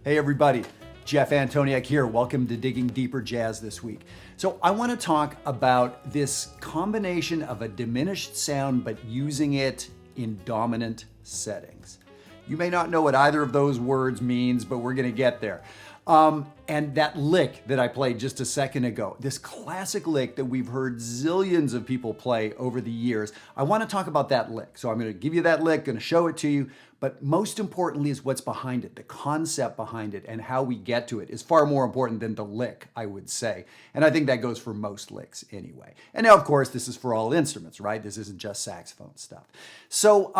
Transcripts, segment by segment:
Hey everybody, Jeff Antoniuk here. Welcome to Digging Deeper Jazz this week. So I want to talk about this combination of a diminished sound but using it in dominant settings. You may not know what either of those words means, but we're going to get there. And that lick that I played just a second ago, this classic lick that we've heard zillions of people play over the years, I want to talk about that lick. So I'm going to give you that lick, going to show it to you, but most importantly is what's behind it, the concept behind it and how we get to it is far more important than the lick, I would say. And I think that goes for most licks anyway. And now, of course, this is for all instruments, right? This isn't just saxophone stuff. So,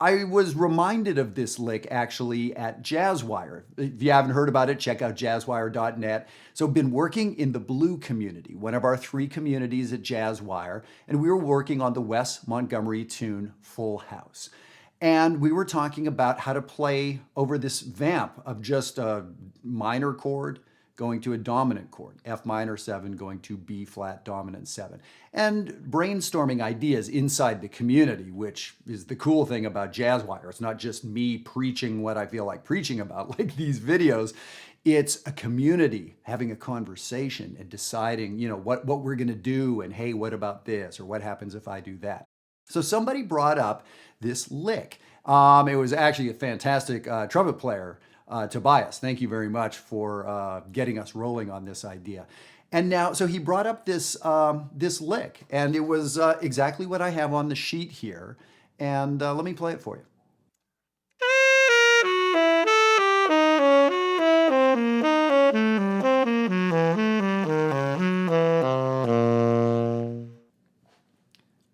I was reminded of this lick actually at Jazzwire. If you haven't heard about it, check out jazzwire.net. So been working in the Blue community, one of our 3 communities at Jazzwire, and we were working on the Wes Montgomery tune Full House. And we were talking about how to play over this vamp of just a minor chord going to a dominant chord, F minor 7 going to B flat dominant 7, and brainstorming ideas inside the community, which is the cool thing about Jazzwire. It's not just me preaching what I feel like preaching about, like these videos. It's a community having a conversation and deciding, what we're going to do, and hey, what about this, or what happens if I do that? So somebody brought up this lick. It was actually a fantastic trumpet player, Tobias. Thank you very much for getting us rolling on this idea. And now, so he brought up this this lick, and it was exactly what I have on the sheet here. And let me play it for you.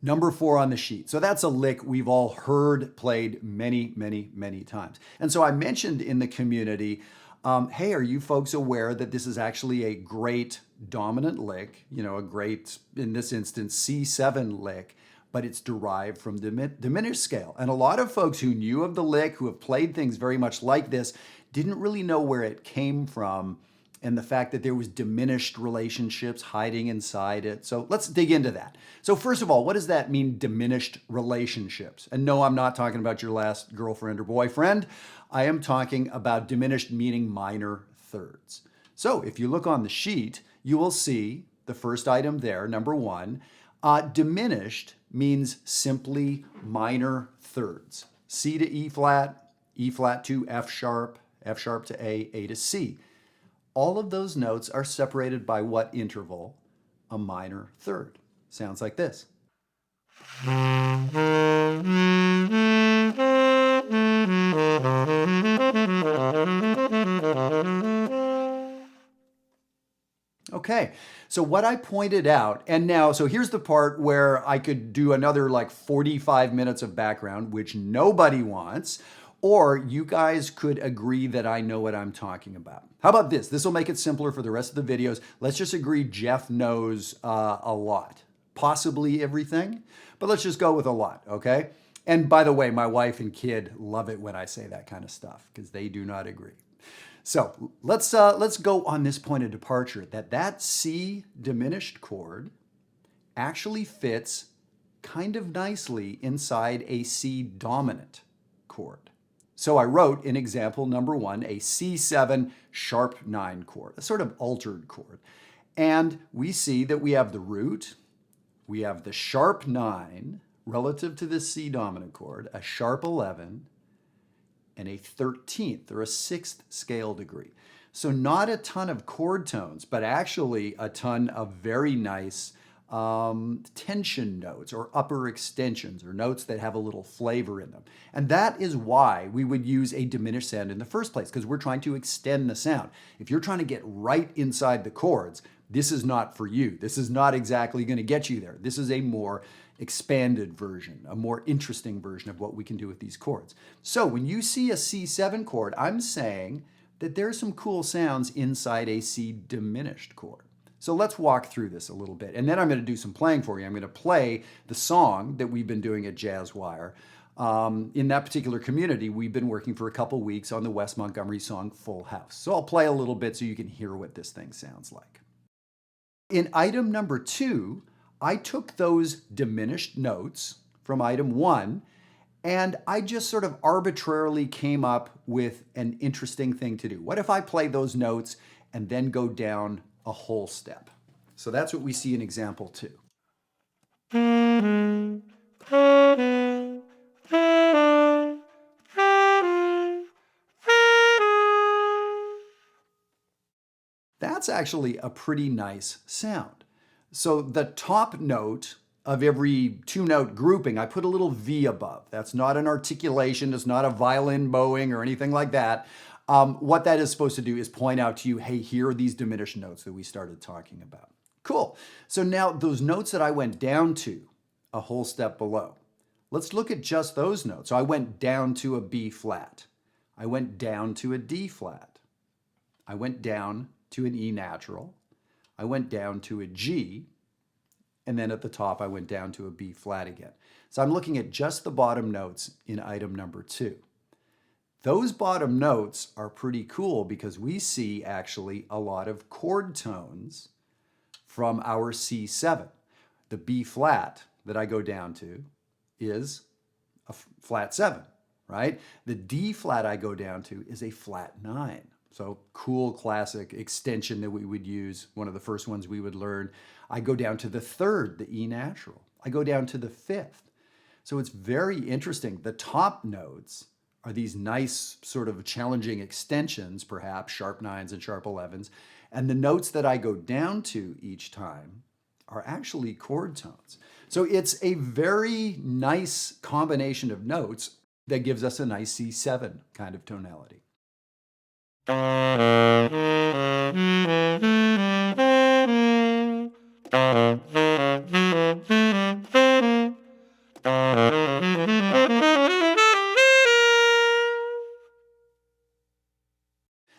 Number 4 on the sheet. So that's a lick we've all heard played many, many, many times. And so I mentioned in the community, hey, are you folks aware that this is actually a great dominant lick, a great, in this instance, C7 lick, but it's derived from diminished scale. And a lot of folks who knew of the lick, who have played things very much like this, didn't really know where it came from and the fact that there was diminished relationships hiding inside it. So let's dig into that. So first of all, what does that mean, diminished relationships? And no, I'm not talking about your last girlfriend or boyfriend. I am talking about diminished meaning minor thirds. So if you look on the sheet, you will see the first item there, number 1. Diminished means simply minor thirds. C to E flat to F sharp to A to C. All of those notes are separated by what interval? A minor third. Sounds like this. Okay, so what I pointed out, and now, so here's the part where I could do another like 45 minutes of background, which nobody wants, or you guys could agree that I know what I'm talking about. How about this? This will make it simpler for the rest of the videos. Let's just agree Jeff knows a lot, possibly everything, but let's just go with a lot, okay? And by the way, my wife and kid love it when I say that kind of stuff because they do not agree. So let's go on this point of departure that C diminished chord actually fits kind of nicely inside a C dominant chord. So I wrote in example number 1, a C7 sharp 9 chord, a sort of altered chord. And we see that we have the root, we have the sharp 9 relative to the C dominant chord, a sharp 11, and a 13th or a 6th scale degree. So not a ton of chord tones, but actually a ton of very nice tension notes or upper extensions or notes that have a little flavor in them. And that is why we would use a diminished sound in the first place, because we're trying to extend the sound. If you're trying to get right inside the chords, this is not for you. This is not exactly going to get you there. This is a more expanded version, a more interesting version of what we can do with these chords. So when you see a C7 chord, I'm saying that there's some cool sounds inside a C diminished chord. So let's walk through this a little bit. And then I'm going to do some playing for you. I'm going to play the song that we've been doing at Jazzwire. In that particular community, we've been working for a couple weeks on the Wes Montgomery song Full House. So I'll play a little bit so you can hear what this thing sounds like. In item number 2, I took those diminished notes from item 1 And I just sort of arbitrarily came up with an interesting thing to do. What if I play those notes and then go down a whole step? So that's what we see in example 2. That's actually a pretty nice sound. So the top note of every 2-note grouping, I put a little V above. That's not an articulation, it's not a violin bowing or anything like that. What that is supposed to do is point out to you, hey, here are these diminished notes that we started talking about. Cool. So now those notes that I went down to a whole step below, let's look at just those notes. So I went down to a B flat. I went down to a D flat. I went down to an E natural. I went down to a G. And then at the top, I went down to a B flat again. So I'm looking at just the bottom notes in item number 2. Those bottom notes are pretty cool because we see actually a lot of chord tones from our C7. The B flat that I go down to is a flat 7, right? The D flat I go down to is a flat 9. So cool classic extension that we would use, one of the first ones we would learn. I go down to the 3rd, the E natural. I go down to the 5th. So it's very interesting. The top notes are these nice sort of challenging extensions, perhaps sharp 9s and sharp 11s. And the notes that I go down to each time are actually chord tones. So it's a very nice combination of notes that gives us a nice C7 kind of tonality.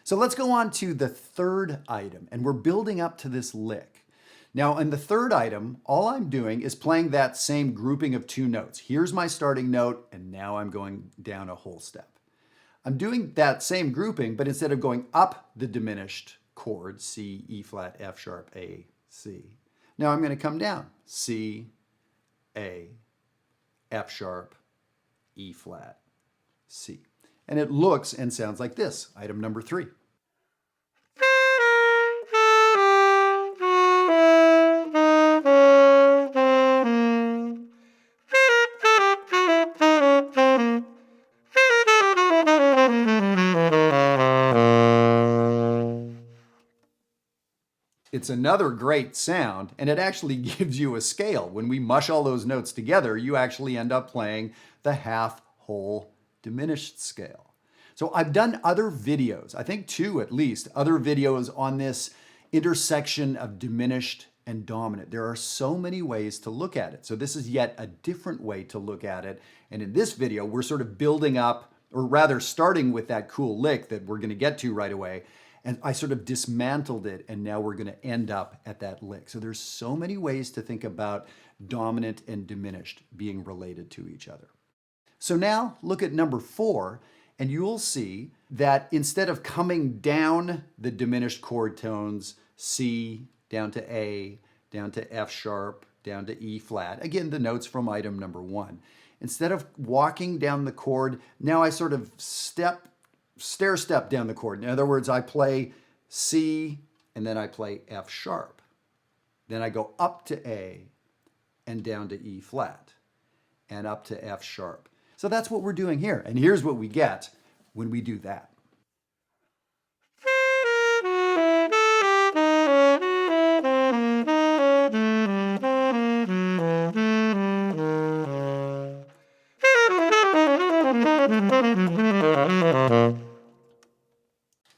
So let's go on to the 3rd item, and we're building up to this lick. Now, in the 3rd item, all I'm doing is playing that same grouping of 2 notes. Here's my starting note, and now I'm going down a whole step. I'm doing that same grouping, but instead of going up the diminished chord, C, E flat, F sharp, A, C, now I'm going to come down, C, A, F sharp, E flat, C. And it looks and sounds like this, item number 3. It's another great sound, and it actually gives you a scale. When we mush all those notes together, you actually end up playing the half-whole diminished scale. So I've done other videos, I think 2 at least, other videos on this intersection of diminished and dominant. There are so many ways to look at it. So this is yet a different way to look at it. And in this video, we're sort of building up, or rather starting with that cool lick that we're going to get to right away. And I sort of dismantled it, and now we're going to end up at that lick. So there's so many ways to think about dominant and diminished being related to each other. So now look at number 4, and you'll see that instead of coming down the diminished chord tones, C down to A, down to F sharp, down to E flat, again, the notes from item number 1. Instead of walking down the chord, now I sort of stair step down the chord. In other words, I play C and then I play F sharp. Then I go up to A and down to E flat and up to F sharp. So that's what we're doing here. And here's what we get when we do that.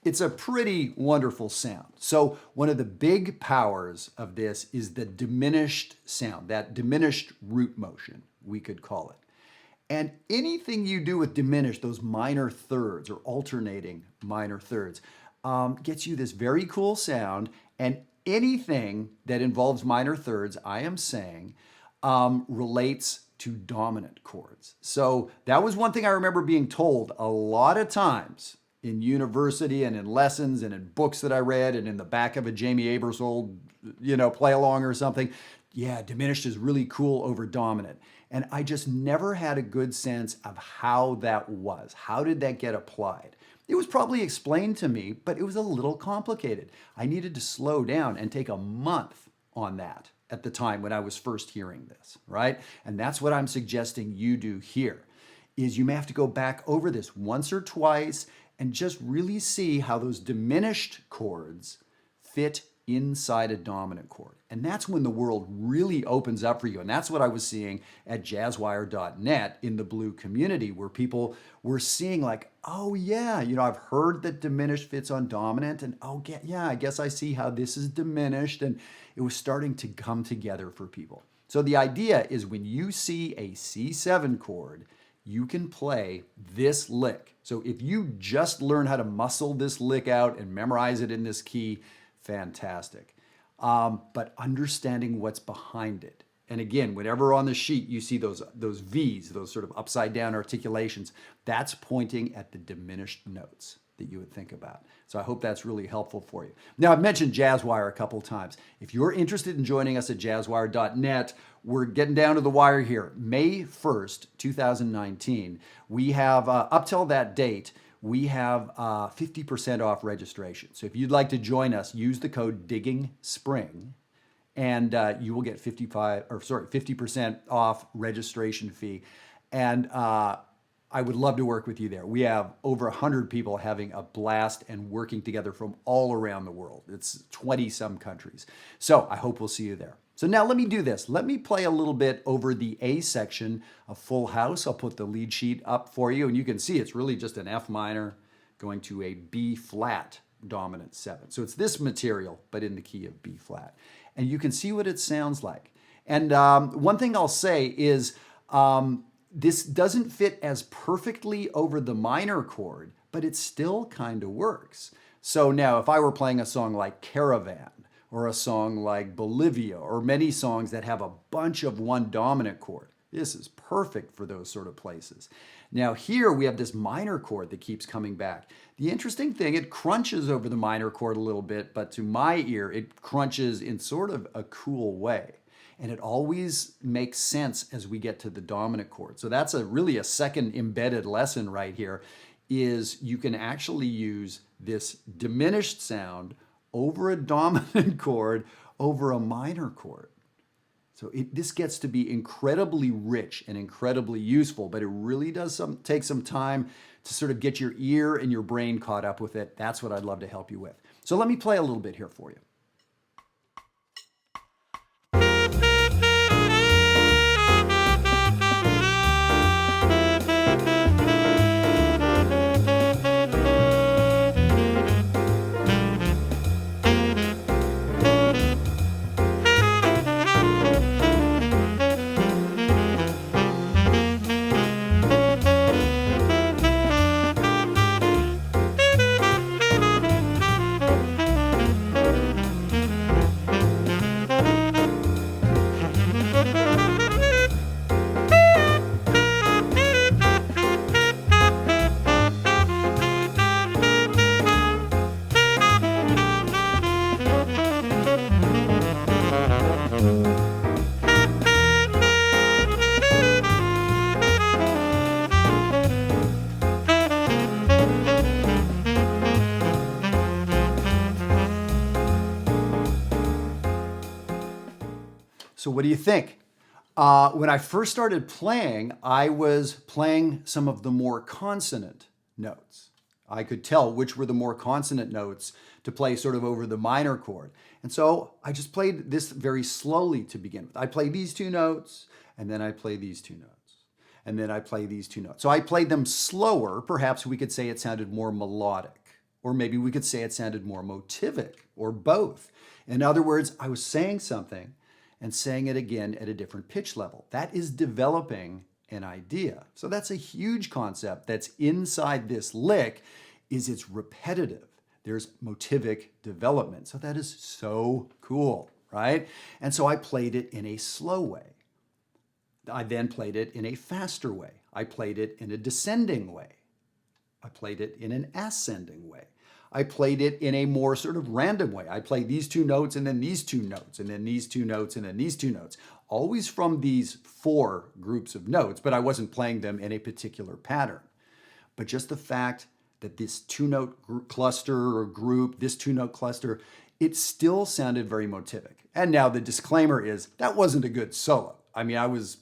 It's a pretty wonderful sound. So one of the big powers of this is the diminished sound, that diminished root motion, we could call it. And anything you do with diminished, those minor thirds or alternating minor thirds, gets you this very cool sound. And anything that involves minor thirds, I am saying, relates to dominant chords. So that was one thing I remember being told a lot of times in university and in lessons and in books that I read and in the back of a Jamie Aebersold, play along or something. Yeah, diminished is really cool over dominant. And I just never had a good sense of how that was. How did that get applied? It was probably explained to me, but it was a little complicated. I needed to slow down and take a month on that at the time when I was first hearing this, right? And that's what I'm suggesting you do here, is you may have to go back over this once or twice and just really see how those diminished chords fit inside a dominant chord. And that's when the world really opens up for you. And that's what I was seeing at jazzwire.net in the blue community, where people were seeing like, oh yeah, I've heard that diminished fits on dominant, and yeah, I guess I see how this is diminished. And it was starting to come together for people. So the idea is when you see a C7 chord, you can play this lick. So if you just learn how to muscle this lick out and memorize it in this key, fantastic. But understanding what's behind it. And again, whenever on the sheet you see those V's, those sort of upside down articulations, that's pointing at the diminished notes that you would think about. So I hope that's really helpful for you. Now, I've mentioned Jazzwire a couple times. If you're interested in joining us at jazzwire.net, we're getting down to the wire here. May 1st, 2019, we have, up till that date, we have 50% off registration. So if you'd like to join us, use the code DIGGINGSPRING, and you will get 50% off registration fee. And I would love to work with you there. We have over 100 people having a blast and working together from all around the world. It's 20 some countries. So I hope we'll see you there. So now let me do this. Let me play a little bit over the A section of Full House. I'll put the lead sheet up for you, and you can see it's really just an F minor going to a B flat dominant 7. So it's this material, but in the key of B flat. And you can see what it sounds like. And one thing I'll say is this doesn't fit as perfectly over the minor chord, but it still kind of works. So now if I were playing a song like Caravan, or a song like Bolivia, or many songs that have a bunch of one dominant chord, this is perfect for those sort of places. Now here we have this minor chord that keeps coming back. The interesting thing, it crunches over the minor chord a little bit, but to my ear, it crunches in sort of a cool way. And it always makes sense as we get to the dominant chord. So that's really a second embedded lesson right here, is you can actually use this diminished sound over a dominant chord over a minor chord. So this gets to be incredibly rich and incredibly useful, but it really does take some time to sort of get your ear and your brain caught up with it. That's what I'd love to help you with. So let me play a little bit here for you. So what do you think? When I first started playing, I was playing some of the more consonant notes. I could tell which were the more consonant notes to play sort of over the minor chord. And so I just played this very slowly to begin with. I play these two notes, and then I play these two notes, and then I play these two notes. So I played them slower. Perhaps we could say it sounded more melodic, or maybe we could say it sounded more motivic, or both. In other words, I was saying something and saying it again at a different pitch level. That is developing an idea. So that's a huge concept that's inside this lick, is it's repetitive. There's motivic development. So that is so cool, right? And so I played it in a slow way. I then played it in a faster way. I played it in a descending way. I played it in an ascending way. I played it in a more sort of random way. I played these two notes and then these two notes and then these two notes and then these two notes, always from these 4 groups of notes, but I wasn't playing them in a particular pattern. But just the fact that this 2-note cluster or group, this 2-note cluster, it still sounded very motivic. And now the disclaimer is that wasn't a good solo. I mean, I was,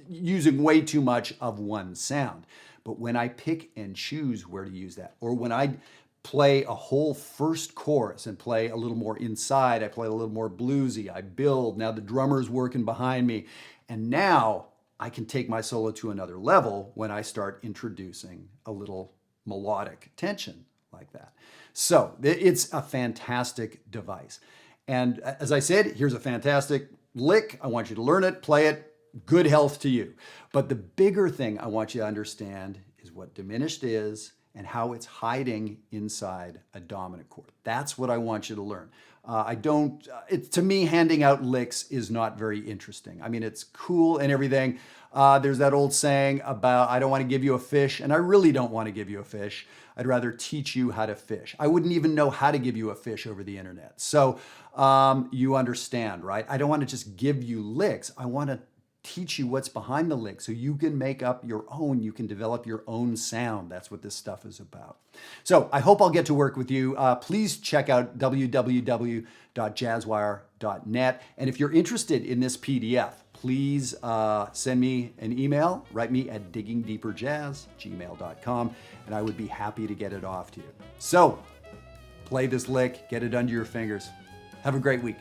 using way too much of one sound. But when I pick and choose where to use that, or when I play a whole first chorus and play a little more inside, I play a little more bluesy, I build, now the drummer's working behind me, and now I can take my solo to another level when I start introducing a little melodic tension like that. So it's a fantastic device. And as I said, here's a fantastic lick. I want you to learn it, play it. Good health to you. But the bigger thing I want you to understand is what diminished is and how it's hiding inside a dominant chord. That's what I want you to learn. To me, handing out licks is not very interesting. I mean, it's cool and everything. There's that old saying about, I don't want to give you a fish, and I really don't want to give you a fish. I'd rather teach you how to fish. I wouldn't even know how to give you a fish over the internet. So you understand, right? I don't want to just give you licks. I want to teach you what's behind the lick so you can make up your own, you can develop your own sound. That's what this stuff is about. So I hope I'll get to work with you. Please check out www.jazzwire.net. And if you're interested in this PDF, please send me an email, write me at diggingdeeperjazz@gmail.com, and I would be happy to get it off to you. So play this lick, get it under your fingers. Have a great week.